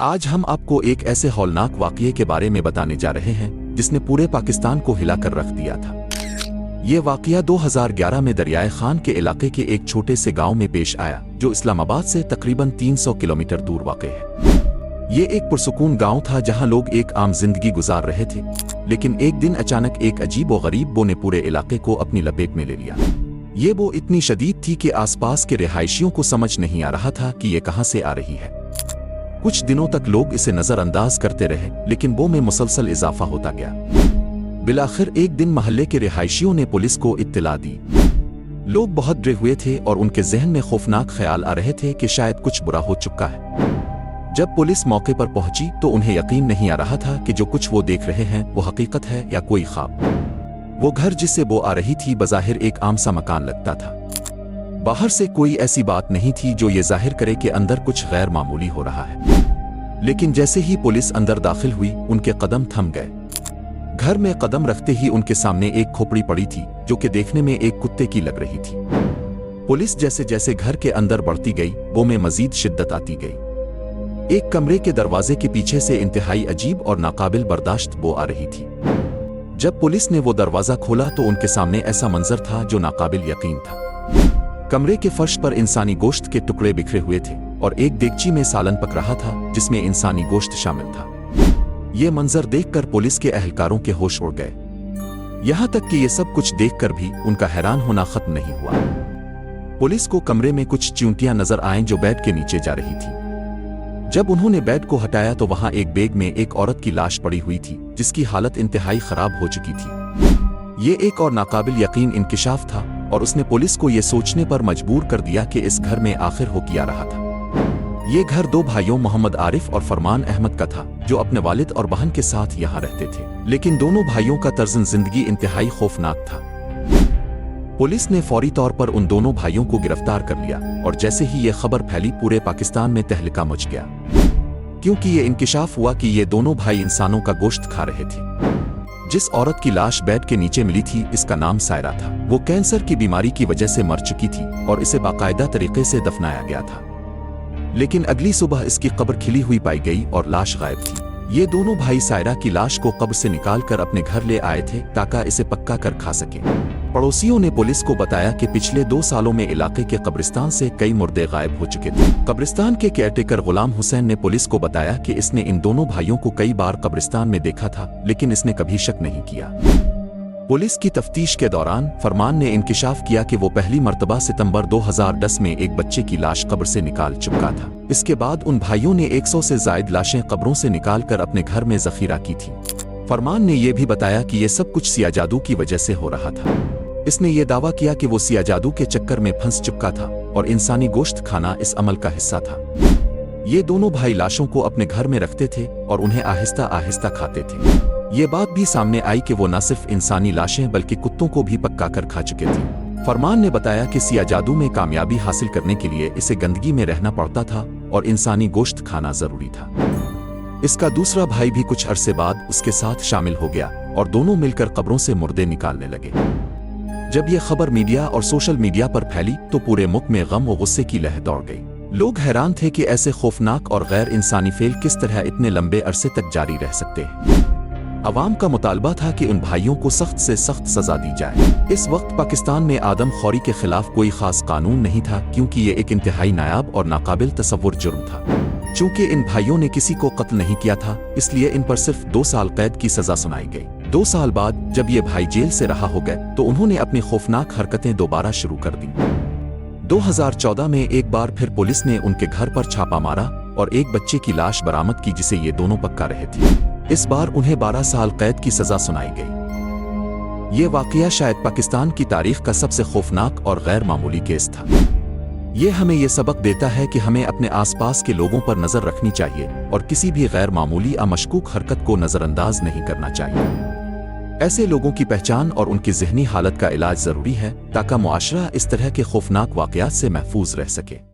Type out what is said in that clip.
आज हम आपको एक ऐसे हौलनाक वाक़ये के बारे में बताने जा रहे हैं जिसने पूरे पाकिस्तान को हिलाकर रख दिया था। ये वाक़या 2011 में दरियाए खान के इलाके के एक छोटे से गांव में पेश आया जो इस्लामाबाद से तकरीबन 300 किलोमीटर दूर वाक़ है। ये एक पुरसुकून गांव था जहां लोग एक आम जिंदगी गुजार रहे थे, लेकिन एक दिन अचानक एक अजीब व गरीब बो ने पूरे इलाके को अपनी लपेट में ले लिया। ये बो इतनी शदीद थी कि आसपास के रिहायशियों को समझ नहीं आ रहा था कि ये कहां से आ रही है। कुछ दिनों तक लोग इसे नजरअंदाज करते रहे, लेकिन बो में मुसलसल इजाफा होता गया। बिलाखिर एक दिन मोहल्ले के रिहायशियों ने पुलिस को इत्तला दी। लोग बहुत डरे हुए थे और उनके जहन में खौफनाक ख्याल आ रहे थे कि शायद कुछ बुरा हो चुका है। जब पुलिस मौके पर पहुंची तो उन्हें यकीन नहीं आ रहा था कि जो कुछ वो देख रहे हैं वो हकीकत है या कोई ख्वाब। वो घर जिससे बो आ रही थी बज़ाहिर एक आम सा मकान लगता था। बाहर से कोई ऐसी बात नहीं थी जो ये जाहिर करे कि अंदर कुछ गैर मामूली हो रहा है। लेकिन जैसे ही पुलिस अंदर दाखिल हुई उनके कदम थम गए। घर में कदम रखते ही उनके सामने एक खोपड़ी पड़ी थी जो कि देखने में एक कुत्ते की लग रही थी। पुलिस जैसे जैसे घर के अंदर बढ़ती गई वो में मजीद शिद्दत आती गई। एक कमरे के दरवाजे के पीछे से इंतहाई अजीब और नाकाबिल बर्दाश्त बो आ रही थी। जब पुलिस ने वो दरवाजा खोला तो उनके सामने ऐसा मंजर था जो नाकाबिल यकीन था। कमरे के फर्श पर इंसानी गोश्त के टुकड़े बिखरे हुए थे और एक देगची में सालन पक रहा था जिसमें इंसानी गोश्त शामिल था। ये मंजर देखकर पुलिस के अहलकारों के होश उड़ गए। यहां तक कि ये सब कुछ देखकर भी उनका हैरान होना खत्म नहीं हुआ। पुलिस को कमरे में कुछ चींटियां नजर आईं जो बेड के नीचे जा रही थी। जब उन्होंने बेड को हटाया तो वहां एक बैग में एक औरत की लाश पड़ी हुई थी जिसकी हालत इंतहाई खराब हो चुकी थी। ये एक और नाकाबिल यकीन इंकिशाफ था और उसने पुलिस को यह सोचने पर मजबूर कर दिया कि इस घर में आखिर हो क्या रहा था। ये घर दो भाइयों मोहम्मद आरिफ और फरमान अहमद का था जो अपने वालिद और बहन के साथ यहाँ रहते थे, लेकिन दोनों भाइयों का तर्ज़ जिंदगी इंतहाई खौफनाक था। पुलिस ने फौरी तौर पर उन दोनों भाइयों को गिरफ्तार कर लिया और जैसे ही ये खबर फैली पूरे पाकिस्तान में तहलका मच गया, क्योंकि ये इंकिशाफ हुआ कि ये दोनों भाई इंसानों का गोश्त खा रहे थे। जिस औरत की लाश बेड के नीचे मिली थी इसका नाम सायरा था। वो कैंसर की बीमारी की वजह से मर चुकी थी और इसे बाकायदा तरीके से दफनाया गया था, लेकिन अगली सुबह इसकी कब्र खिली हुई पाई गई और लाश गायब थी। ये दोनों भाई सायरा की लाश को कब्र से निकालकर अपने घर ले आए थे ताकि इसे पक्का कर खा सके। पड़ोसियों ने पुलिस को बताया कि पिछले 2 सालों में इलाके के कब्रिस्तान से कई मुर्दे गायब हो चुके थे। कब्रिस्तान के केयरटेकर गुलाम हुसैन ने पुलिस को बताया कि इसने इन दोनों भाइयों को कई बार कब्रिस्तान में देखा था, लेकिन इसने कभी शक नहीं किया। पुलिस की तफ्तीश के दौरान फरमान ने इंकिशाफ किया कि वो पहली मर्तबा सितंबर 2010 में एक बच्चे की लाश कब्र से निकाल चुका था। इसके बाद उन भाइयों ने 100 से जायद लाशें कब्रों से निकालकर अपने घर में जखीरा की थी। फरमान ने यह भी बताया कि ये सब कुछ सिया जादू की वजह से हो रहा था। इसने ये दावा किया कि वो सिया जादू के चक्कर में फंस चुका था और इंसानी गोश्त खाना इस अमल का हिस्सा था। ये दोनों भाई लाशों को अपने घर में रखते थे और उन्हें आहिस्ता आहिस्ता खाते थे। ये बात भी सामने आई कि वो न सिर्फ इंसानी लाशें बल्कि कुत्तों को भी पक्का कर खा चुके थे। फरमान ने बताया कि सिया जादू में कामयाबी हासिल करने के लिए इसे गंदगी में रहना पड़ता था और इंसानी गोश्त खाना जरूरी था। इसका दूसरा भाई भी कुछ अरसे बाद उसके साथ शामिल हो गया और दोनों मिलकर कब्रों से मुर्दे निकालने लगे। जब यह खबर मीडिया और सोशल मीडिया पर फैली तो पूरे मुल्क में गम और गुस्से की लहर दौड़ गई। लोग हैरान थे कि ऐसे खौफनाक और गैर इंसानी फेल किस तरह इतने लंबे अरसे तक जारी रह सकते हैं। अवाम का मुतालबा था कि उन भाइयों को सख्त से सख्त सजा दी जाए। इस वक्त पाकिस्तान में आदमखोरी के खिलाफ कोई खास कानून नहीं था, क्योंकि ये एक इंतहाई नायाब और नाकाबिल तसव्वुर जुर्म था। चूंकि इन भाइयों ने किसी को कत्ल नहीं किया था, इसलिए इन पर सिर्फ 2 साल कैद की सजा सुनाई गई। 2 साल बाद जब ये भाई जेल से रहा हो गए तो उन्होंने अपनी खौफनाक हरकतें दोबारा शुरू कर दी। 2014 में एक बार फिर पुलिस ने उनके घर पर छापा मारा और एक बच्चे की लाश बरामद की जिसे ये दोनों पक्का रहे थे। इस बार उन्हें 12 साल कैद की सजा सुनाई गई। ये वाकया शायद पाकिस्तान की तारीख का सबसे खौफनाक और गैर मामूली केस था। ये हमें ये सबक देता है कि हमें अपने आसपास के लोगों पर नजर रखनी चाहिए और किसी भी गैर मामूली या मशकूक हरकत को नजरअंदाज नहीं करना चाहिए। ऐसे लोगों की पहचान और उनकी ज़हनी हालत का इलाज जरूरी है ताकि मुआशरा इस तरह के खौफनाक वाकयात से महफूज रह सके।